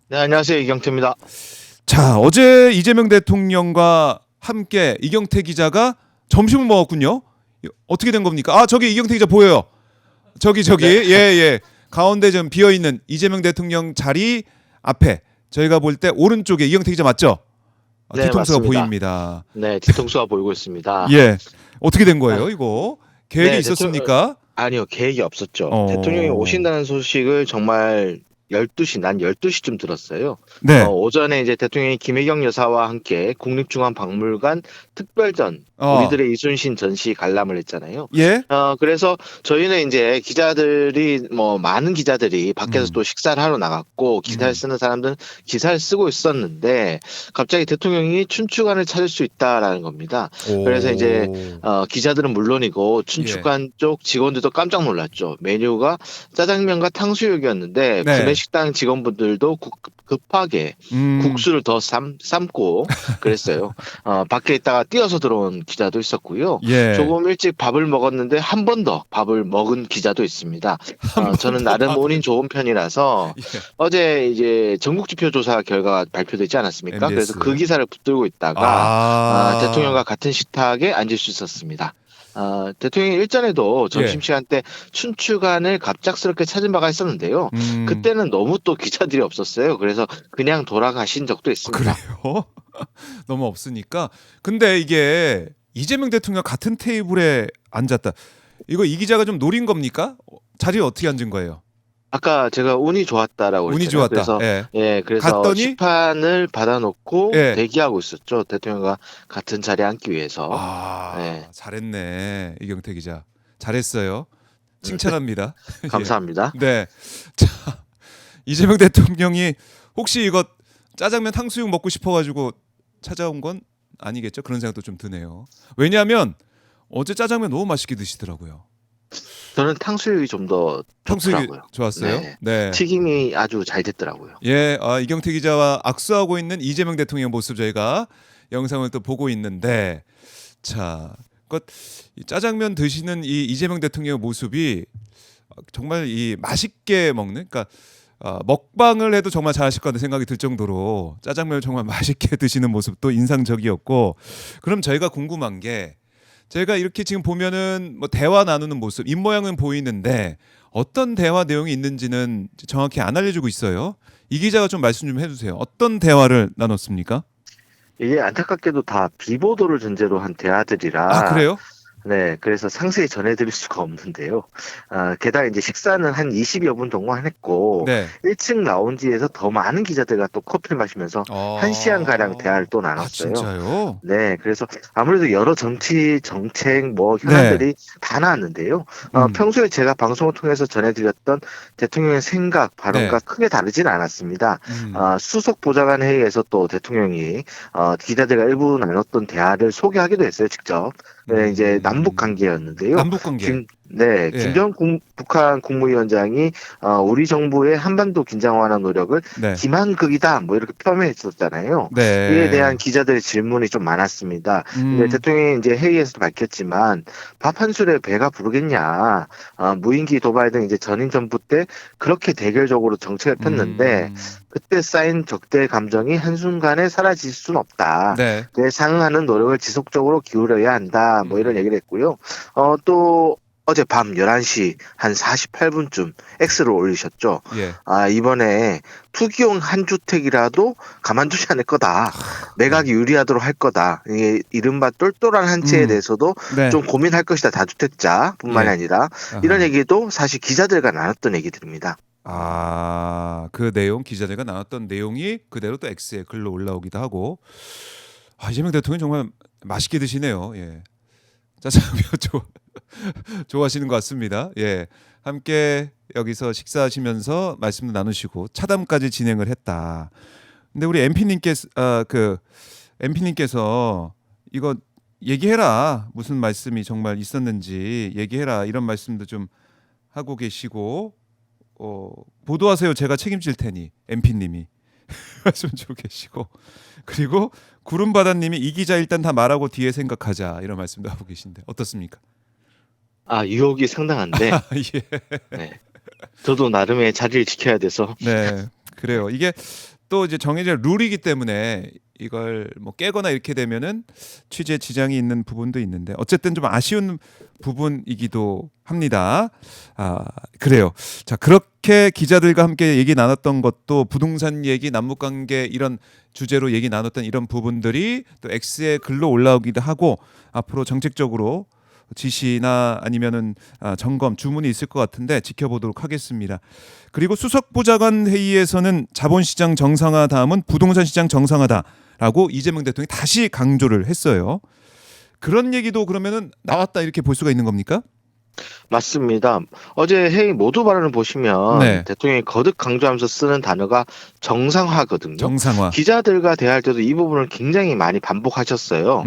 네, 안녕하세요. 이경태입니다. 자, 어제 이재명 대통령과 함께 이경태 기자가 점심을 먹었군요. 어떻게 된 겁니까? 아, 저기 이경태 기자 보여요. 저기. 네, 예, 예. 가운데 좀 비어 있는 이재명 대통령 자리 앞에 저희가 볼 때 오른쪽에 이경태 기자 맞죠? 네, 뒤통수가 맞습니다. 보입니다. 네, 뒤통수가 보이고 있습니다. 예. 어떻게 된 아, 거예요, 이거? 계획이 네, 있었습니까? 아니요, 계획이 없었죠. 대통령이 어. 오신다는 소식을 정말 12시쯤 들었어요. 네. 오전에 이제 대통령이 김혜경 여사와 함께 국립중앙박물관 특별전, 어. 우리들의 이순신 전시 관람을 했잖아요. 예? 그래서 저희는 이제 기자들이, 많은 기자들이 밖에서 음. 또 식사를 하러 나갔고, 기사를 음. 쓰는 사람들은 기사를 쓰고 있었는데, 갑자기 대통령이 춘추관을 찾을 수 있다라는 겁니다. 그래서 이제 오. 기자들은 물론이고 예. 춘추관 쪽 직원들도 깜짝 놀랐죠. 메뉴가 짜장면과 탕수육이었는데 네. 구내식당 직원분들도 급하게 음. 국수를 더 삶고 그랬어요. 밖에 있다가 뛰어서 들어온 기자도 있었고요. 예. 조금 일찍 밥을 먹었는데 한 번 더 밥을 먹은 기자도 있습니다. 한 번 저는 더 나름 밥을. 운이 좋은 편이라서 예. 어제 이제 전국지표 조사 결과가 발표되지 않았습니까? 그래서 그 MBS. 기사를 붙들고 있다가 아. 대통령과 같은 식탁에 앉을 수 있었습니다. 대통령이 일전에도 예. 점심시간 때 춘추관을 갑작스럽게 찾은 바가 있었는데요. 음. 그때는 너무 또 기자들이 없었어요. 그래서 그냥 돌아가신 적도 있습니다. 그래요? 너무 없으니까. 근데 이게 이재명 대통령 같은 테이블에 앉았다. 이거 이 기자가 좀 노린 겁니까? 자리에 어떻게 앉은 거예요? 아까 제가 운이 좋았다라고 운이 그랬잖아요. 좋았다. 그래서 예. 예, 그래서 갔더니 식판을 받아놓고 예. 대기하고 있었죠. 대통령과 같은 자리에 앉기 위해서. 예, 잘했네. 이경태 기자. 잘했어요. 칭찬합니다. 예. 감사합니다. 네. 자, 이재명 대통령이 혹시 이거 짜장면 탕수육 먹고 싶어가지고 찾아온 건 아니겠죠? 그런 생각도 좀 드네요. 왜냐하면 어제 짜장면 너무 맛있게 드시더라고요. 저는 탕수육이 좀 더 탕수육이 좋더라고요. 좋았어요? 네, 네. 튀김이 아주 잘 됐더라고요. 예, 이경태 기자와 악수하고 있는 이재명 대통령 모습 저희가 영상을 또 보고 있는데, 자, 이 짜장면 드시는 이 이재명 대통령 모습이 정말 이 맛있게 먹는, 그러니까 먹방을 해도 정말 잘하실 것 같은 생각이 들 정도로 짜장면을 정말 맛있게 드시는 모습도 인상적이었고, 그럼 저희가 궁금한 게 제가 이렇게 지금 보면은 뭐 대화 나누는 모습 입 모양은 보이는데 어떤 대화 내용이 있는지는 정확히 안 알려주고 있어요. 이 기자가 좀 말씀 좀 해주세요. 어떤 대화를 나눴습니까? 이게 안타깝게도 다 비보도를 전제로 한 아, 대화들이라 그래요? 네, 그래서 상세히 전해드릴 수가 없는데요. 게다가 이제 식사는 한 20여 분 동안 했고, 네. 1층 라운지에서 더 많은 기자들과 또 커피를 마시면서 1시간가량 대화를 또 나눴어요. 진짜요? 네, 그래서 아무래도 여러 정치, 정책, 네. 현안들이 다 나왔는데요. 음. 평소에 제가 방송을 통해서 전해드렸던 대통령의 생각, 발언과 네. 크게 다르진 않았습니다. 음. 수석 보좌관 회의에서 또 대통령이 기자들과 일부 나눴던 대화를 소개하기도 했어요, 직접. 네, 이제 남북 관계였는데요. 남북 관계. 예. 김정은 북한 국무위원장이 우리 정부의 한반도 긴장 완화 노력을 네. 기만극이다, 뭐 이렇게 표현했었잖아요. 이에 대한 네. 기자들의 질문이 좀 많았습니다. 근데 음. 대통령이 이제 회의에서 밝혔지만 밥 한 술에 배가 부르겠냐. 무인기 도발 등 이제 전임 정부 때 그렇게 대결적으로 정책을 폈는데 음. 그때 쌓인 적대 감정이 한순간에 사라질 수는 없다. 네. 그에 상응하는 노력을 지속적으로 기울여야 한다. 뭐 이런 음. 얘기를 했고요. 또 어젯밤 11시 한 48분쯤 X를 올리셨죠. 예. 이번에 투기용 한 주택이라도 가만두지 않을 거다. 네. 매각이 유리하도록 할 거다. 이게 이른바 똘똘한 한 채에 음. 대해서도 네. 좀 고민할 것이다. 다주택자뿐만이 예. 아니라 이런 아하. 얘기도 사실 기자들과 나눴던 얘기들입니다. 그 내용 기자들과 나눴던 내용이 그대로 또 X에 글로 올라오기도 하고. 이재명 대통령 정말 맛있게 드시네요. 예. 짜장면 좋아하시는 것 같습니다. 예. 함께 여기서 식사하시면서 말씀도 나누시고 차담까지 진행을 했다. 근데 우리 MP님께서 이거 얘기해라. 무슨 말씀이 정말 있었는지 얘기해라. 이런 말씀도 좀 하고 계시고 보도하세요. 제가 책임질 테니 MP님이 말씀 주고 계시고 그리고 구름바다님이 이 기자 일단 다 말하고 뒤에 생각하자 이런 말씀도 하고 계신데 어떻습니까? 유혹이 상당한데, 예. 네. 저도 나름의 자리를 지켜야 돼서, 네, 그래요. 이게 또 이제 정해진 룰이기 때문에 이걸 뭐 깨거나 이렇게 되면은 취재 지장이 있는 부분도 있는데 어쨌든 좀 아쉬운 부분이기도 합니다. 아, 그래요. 자, 그렇게 기자들과 함께 얘기 나눴던 것도 부동산 얘기, 남북 관계 이런 주제로 얘기 나눴던 이런 부분들이 또 X의 글로 올라오기도 하고 앞으로 정책적으로 지시나 아니면은 점검 주문이 있을 것 같은데 지켜보도록 하겠습니다. 그리고 수석보좌관 회의에서는 자본시장 정상화 다음은 부동산 시장 정상화다라고 이재명 대통령이 다시 강조를 했어요. 그런 얘기도 그러면은 나왔다 이렇게 볼 수가 있는 겁니까? 맞습니다. 어제 회의 모두 발언을 보시면 네. 대통령이 거듭 강조하면서 쓰는 단어가 정상화거든요. 정상화. 기자들과 대화할 때도 이 부분을 굉장히 많이 반복하셨어요.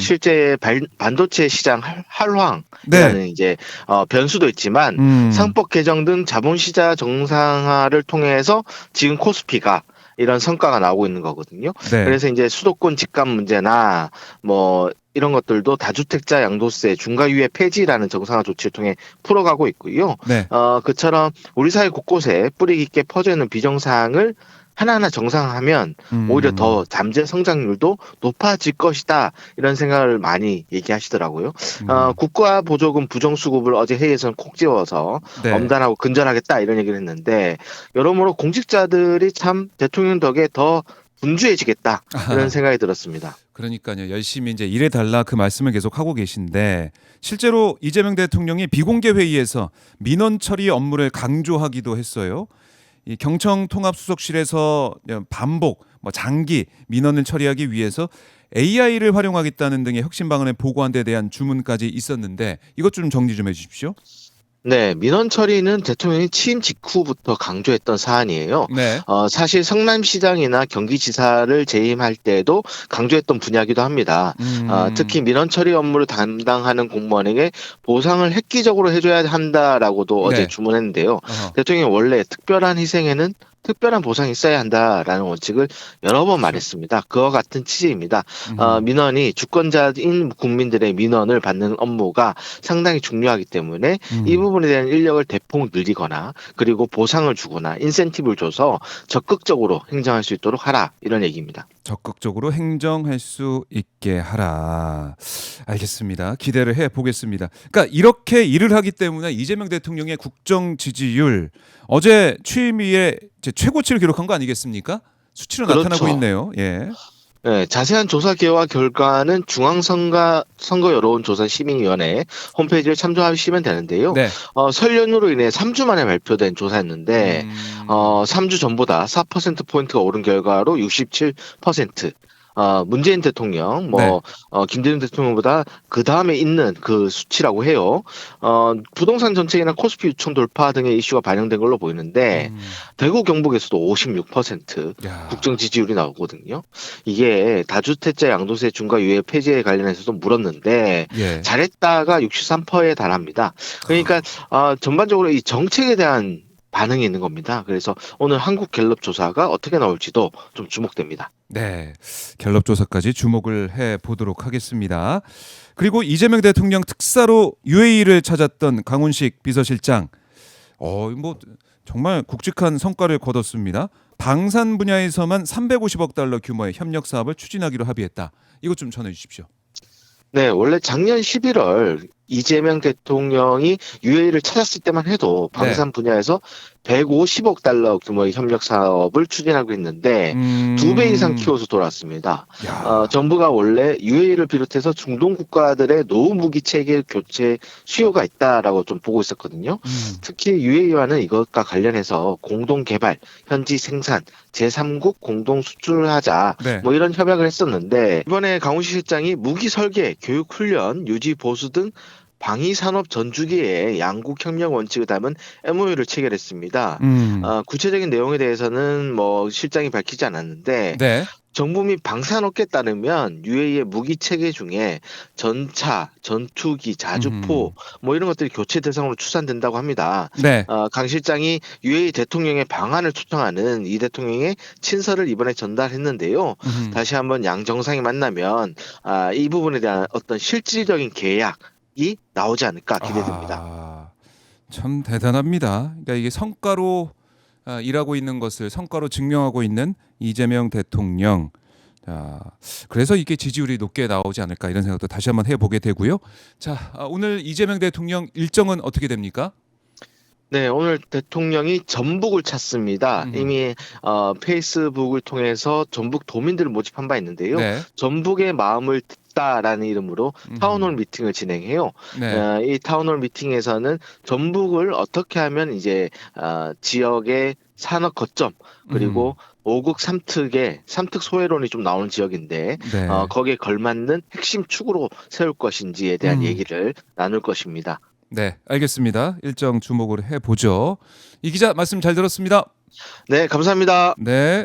실제 반도체 시장 네. 활황이라는 이제 변수도 있지만 상법 개정 등 자본시장 정상화를 통해서 지금 코스피가 이런 성과가 나오고 있는 거거든요. 네. 그래서 이제 수도권 집값 문제나 뭐 이런 것들도 다주택자 양도세 중과유예 폐지라는 정상화 조치를 통해 풀어가고 있고요. 네. 그처럼 우리 사회 곳곳에 뿌리 깊게 퍼져 있는 비정상을 하나하나 정상화하면 오히려 더 잠재 성장률도 높아질 것이다. 이런 생각을 많이 얘기하시더라고요. 국가 보조금 부정수급을 어제 회의에서는 콕 집어서 네. 엄단하고 근절하겠다 이런 얘기를 했는데 여러모로 공직자들이 참 대통령 덕에 더 분주해지겠다 이런 생각이 들었습니다. 그러니까요. 열심히 이제 일해 달라 그 말씀을 계속 하고 계신데 실제로 이재명 대통령이 비공개 회의에서 민원 처리 업무를 강조하기도 했어요. 이 경청 통합수석실에서 반복, 뭐 장기 민원을 처리하기 위해서 AI를 활용하겠다는 등의 혁신 방안을 보고한 데 대한 주문까지 있었는데 이것 좀 정리 좀 해주십시오. 네, 민원 처리는 대통령이 취임 직후부터 강조했던 사안이에요. 네. 사실 성남시장이나 경기지사를 재임할 때도 강조했던 분야이기도 합니다. 특히 민원 처리 업무를 담당하는 공무원에게 보상을 획기적으로 해줘야 한다라고도 어제 네. 주문했는데요. 대통령이 원래 특별한 희생에는 특별한 보상이 있어야 한다라는 원칙을 여러 번 말했습니다. 그와 같은 취지입니다. 민원이 주권자인 국민들의 민원을 받는 업무가 상당히 중요하기 때문에 이 부분에 대한 인력을 대폭 늘리거나 그리고 보상을 주거나 인센티브를 줘서 적극적으로 행정할 수 있도록 하라 이런 얘기입니다. 적극적으로 행정할 수 있게 하라. 알겠습니다. 기대를 해 보겠습니다. 그러니까 이렇게 일을 하기 때문에 이재명 대통령의 국정 지지율 어제 취임일에 최고치를 기록한 거 아니겠습니까? 수치로 그렇죠. 나타나고 있네요. 예. 네, 자세한 조사 결과 결과는 중앙선거 여론조사 시민위원회 홈페이지를 참조하시면 되는데요. 네. 설 연휴로 인해 3주 만에 발표된 조사였는데 3주 전보다 4%포인트가 오른 결과로 67%. 문재인 대통령, 네. 김대중 대통령보다 그 다음에 있는 그 수치라고 해요. 부동산 정책이나 코스피 유총 돌파 등의 이슈가 반영된 걸로 보이는데, 대구 경북에서도 56% 야. 국정 지지율이 나오거든요. 이게 다주택자 양도세 중과 유예 폐지에 관련해서도 물었는데, 예. 잘했다가 63%에 달합니다. 그러니까, 전반적으로 이 정책에 대한 반응이 있는 겁니다. 그래서 오늘 한국갤럽 조사가 어떻게 나올지도 좀 주목됩니다. 네, 갤럽 조사까지 주목을 해 보도록 하겠습니다. 그리고 이재명 대통령 특사로 UAE를 찾았던 강훈식 비서실장, 뭐 정말 굵직한 성과를 거뒀습니다. 방산 분야에서만 350억 달러 규모의 협력 사업을 추진하기로 합의했다. 이것 좀 전해 주십시오. 네, 원래 작년 11월 이재명 대통령이 UAE를 찾았을 때만 해도 방산 분야에서 150억 달러 규모의 협력 사업을 추진하고 있는데 2배 이상 키워서 돌아왔습니다. 정부가 원래 UAE를 비롯해서 중동 국가들의 노후 무기 체계 교체 수요가 있다라고 좀 보고 있었거든요. 특히 UAE와는 이것과 관련해서 공동 개발, 현지 생산, 제3국 공동 수출을 하자 네. 뭐 이런 협약을 했었는데 이번에 강훈식 실장이 무기 설계, 교육 훈련, 유지 보수 등 방위산업 전주기의 양국 협력 원칙을 담은 MOU를 체결했습니다. 구체적인 내용에 대해서는 뭐 실장이 밝히지 않았는데 네. 정부 및 방산업계에 따르면 UAE의 무기 체계 중에 전차, 전투기, 자주포 뭐 이런 것들이 교체 대상으로 추산된다고 합니다. 네. 강 실장이 UAE 대통령의 방안을 초청하는 이 대통령의 친서를 이번에 전달했는데요. 다시 한번 양 정상이 만나면 이 부분에 대한 어떤 실질적인 계약이 나오지 않을까 기대됩니다. 참 대단합니다. 그러니까 이게 성과로 일하고 있는 것을 성과로 증명하고 있는 이재명 대통령. 자, 그래서 이게 지지율이 높게 나오지 않을까 이런 생각도 다시 한번 해보게 되고요. 자, 오늘 이재명 대통령 일정은 어떻게 됩니까? 네, 오늘 대통령이 전북을 찾습니다. 음. 이미 페이스북을 통해서 전북 도민들을 모집한 바 있는데요. 네. 전북의 마음을 듣다라는 이름으로 타운홀 미팅을 진행해요. 네. 이 타운홀 미팅에서는 전북을 어떻게 하면 이제 지역의 산업 거점 그리고 오국 삼특 소외론이 좀 나오는 지역인데 네. 거기에 걸맞는 핵심 축으로 세울 것인지에 대한 음. 얘기를 나눌 것입니다. 네, 알겠습니다. 일정 주목을 해보죠. 이 기자 말씀 잘 들었습니다. 네, 감사합니다. 네.